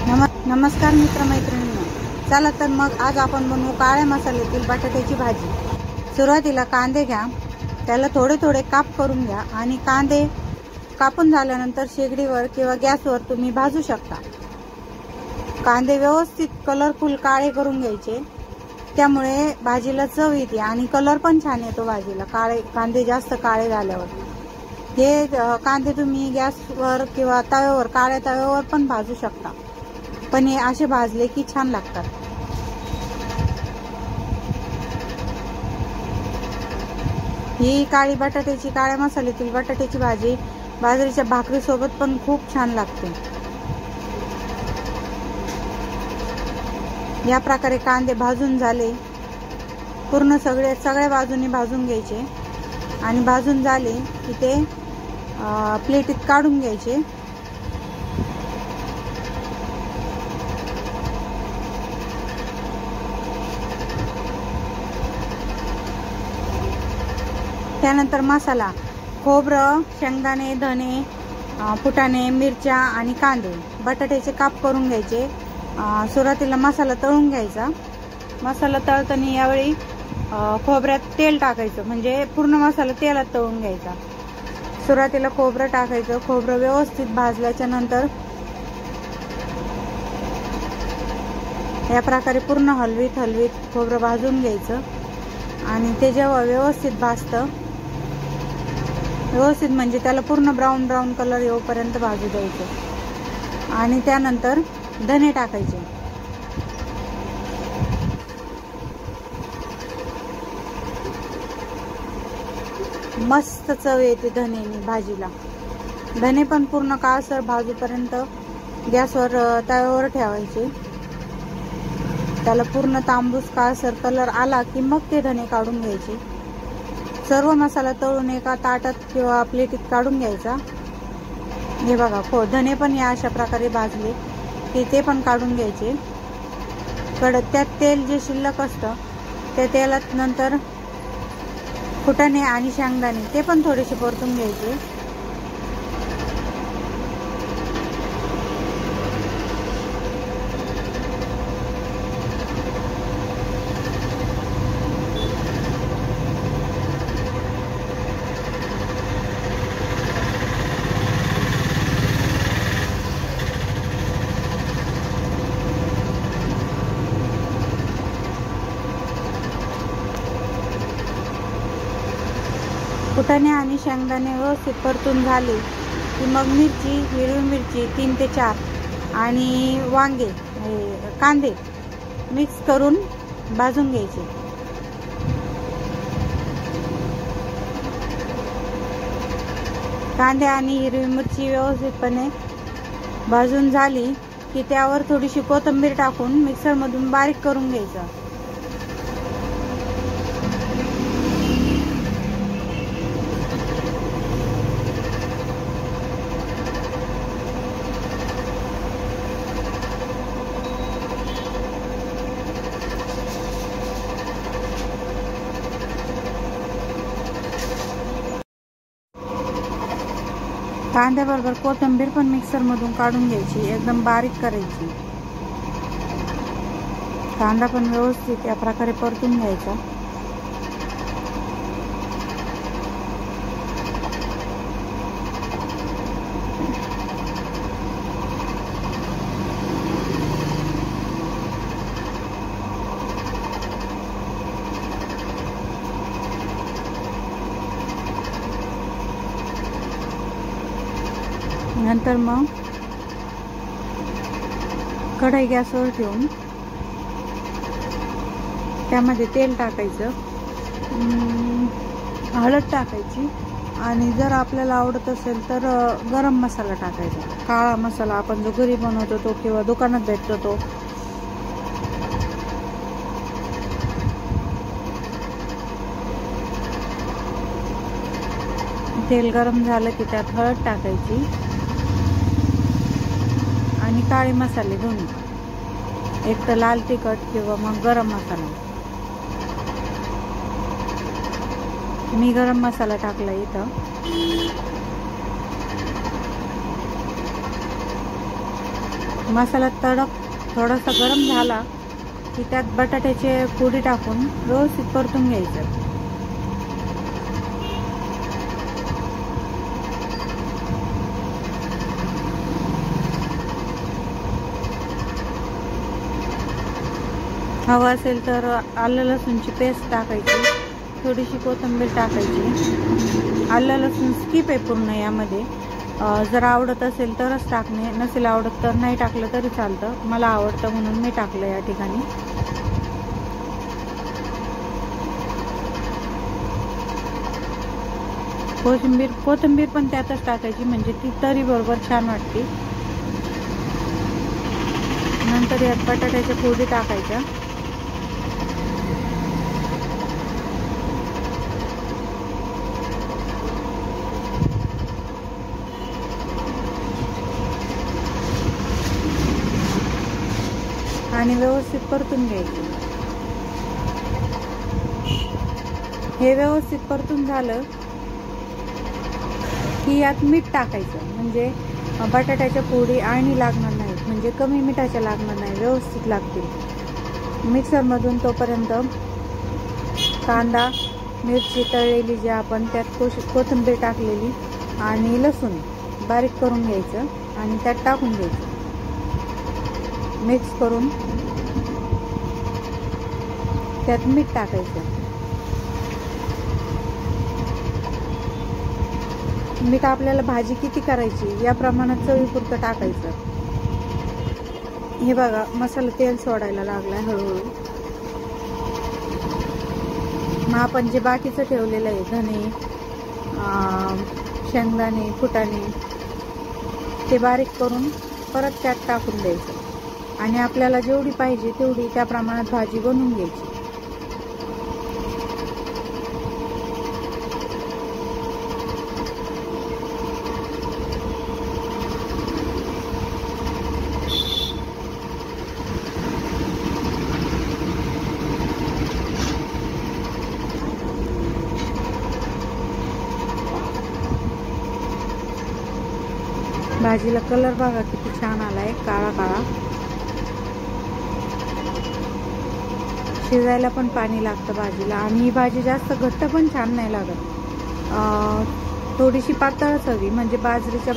नमस्कार मित्रमैत्रिणींनो, चला तर मग आज आपण बनवू काळ्या मसाल्यातील बटाट्याची भाजी। सुरुवातीला कांदे घ्या, त्याला थोडे थोडे काप करून घ्या आणि कांदे कापून झाल्यानंतर शेगडीवर किंवा गॅसवर तुम्ही भाजू शकता। कांदे व्यवस्थित कलरफुल काळे करून घ्यायचे, त्यामुळे भाजीला चव येते आणि कलर पण छान येतो भाजीला कांदे जास्त काळे झाल्यावर। हे कांदे तुम्ही गॅसवर किंवा तव्यावर काळ्या तव्यावर पण भाजू शकता, पण हे असे भाजले की छान लागतात। ही काळ्या मसाल्यातील बटाट्याची भाजी बाजरीच्या भाकरी सोबत पण खूप छान लागते। या प्रकारे कांदे भाजून झाले, पूर्ण सगळ्या बाजूनी भाजून घ्यायचे आणि भाजून झाले की ते प्लेटीत काढून घ्यायचे। त्यानंतर मसाला, खोबरं, शेंगदाणे, धने, फुटाणे, मिरच्या आणि कांदे, बटाट्याचे काप करून घ्यायचे। सुरुवातीला मसाला तळून घ्यायचा। मसाला तळताना यावेळी खोबऱ्यात तेल टाकायचं, म्हणजे पूर्ण मसाला तेलात तळून घ्यायचा। सुरुवातीला खोबरं टाकायचं। खोबरं व्यवस्थित भाजल्याच्या नंतर या प्रकारे पूर्ण हलवीत खोबरं भाजून घ्यायचं आणि ते जेव्हा व्यवस्थित भाजतं, व्यवस्थित म्हणजे त्याला पूर्ण ब्राऊन कलर येऊपर्यंत भाजू द्यायचं आणि त्यानंतर धने टाकायचे। मस्त चव येते धनेनी भाजीला। धने पण पूर्ण काळसर भाजूपर्यंत गॅसवर तव्यावर ठेवायचे। त्याला पूर्ण तांबूस काळसर कलर आला की मग ते धने काढून घ्यायचे। सर्व मसाला तळून एका ताटात किंवा प्लेटीत काढून घ्यायचा। हे बघा, धने पण या अशा प्रकारे भाजले की ते पण काढून घ्यायचे। त्यात तेल जे शिल्लक असतं त्या तेलात नंतर फुटाणे आणि शेंगदाणे ते पण थोडेसे परतून घ्यायचे। फुटाणे आणि शेंगदाणे व्यवस्थित परतून झाले की मग मिरची, हिरवी मिरची 3 ते 4 आणि कांदे मिक्स करून भाजून घ्यायचे। कांदे आणि हिरवी मिरची व्यवस्थितपणे भाजून झाली की त्यावर थोडीशी कोथिंबीर टाकून मिक्सरमधून बारीक करून घ्यायचं। कांद्याबरोबर कोथिंबीर पण मिक्सरमधून काढून घ्यायची, एकदम बारीक करायची। कांदा पण व्यवस्थित या प्रकारे परतून घ्यायचा। नंतर मग कढई गॅसवर ठेवून त्यामध्ये तेल टाकायचं, हळद टाकायची आणि जर आपल्याला आवडत असेल तर गरम मसाला टाकायचा। काळा मसाला आपण जो घरी बनवतो तो किंवा दुकानात भेटतो तो। तेल गरम झालं की त्यात हळद टाकायची आणि काळे मसाले दोन्ही, एक तर लाल तिखट किंवा मग गरम मसाला। मी गरम मसाला टाकला इथं। मसाला थोडासा गरम झाला की त्यात बटाट्याचे फोडी टाकून व्यवस्थित परतून घ्यायचं. हवं असेल तर आलं लसूणची पेस्ट टाकायची, थोडीशी कोथिंबीर टाकायची. आलं लसूण स्किप आहे पूर्ण यामध्ये. जर आवडत असेल तरच टाकणे, नसेल आवडत तर नाही टाकलं तरी चालतं. मला आवडतं म्हणून मी टाकलं या ठिकाणी. कोथिंबीर पण त्यातच टाकायची, म्हणजे ती तरी बरोबर छान वाटते. नंतर यात बटाट्याच्या फोडी टाकायच्या. आणि व्यवस्थित परतून घ्यायचे. हे व्यवस्थित परतून झालं की यात मीठ टाकायचं, म्हणजे बटाट्याच्या फोडी आणि लागणार नाहीत, म्हणजे कमी मिठाच्या लागणार नाही, व्यवस्थित लागतील. मिक्सरमधून तोपर्यंत कांदा मिरची तळलेली जी आपण त्यात कोथिंबीर टाकलेली आणि लसूण बारीक करून घ्यायचं आणि त्यात टाकून घ्यायचं. मिक्स करून त्यात मीठ टाकायचं. मीठ आपल्याला भाजी किती करायची या प्रमाणात चवीपुरतं टाकायचं. हे बघा, मसाला तेल सोडायला लागलाय हळूहळू. मग आपण जे बाकीचं ठेवलेलं आहे, धने, शेंगदाणे, फुटाणे, ते बारीक करून परत त्यात टाकून द्यायचं. आणि आपल्याला जेवढी पाहिजे तेवढी त्या प्रमाणात भाजी बनवून घ्यायची. भाजीला कलर बघा किती छान आलाय, काळा काळा. शिजायला पण पाणी लागतं भाजीला. आणि ही भाजी जास्त घट्ट पण छान नाही लागत, थोडीशी पातळच हवी, म्हणजे बाजरीच्या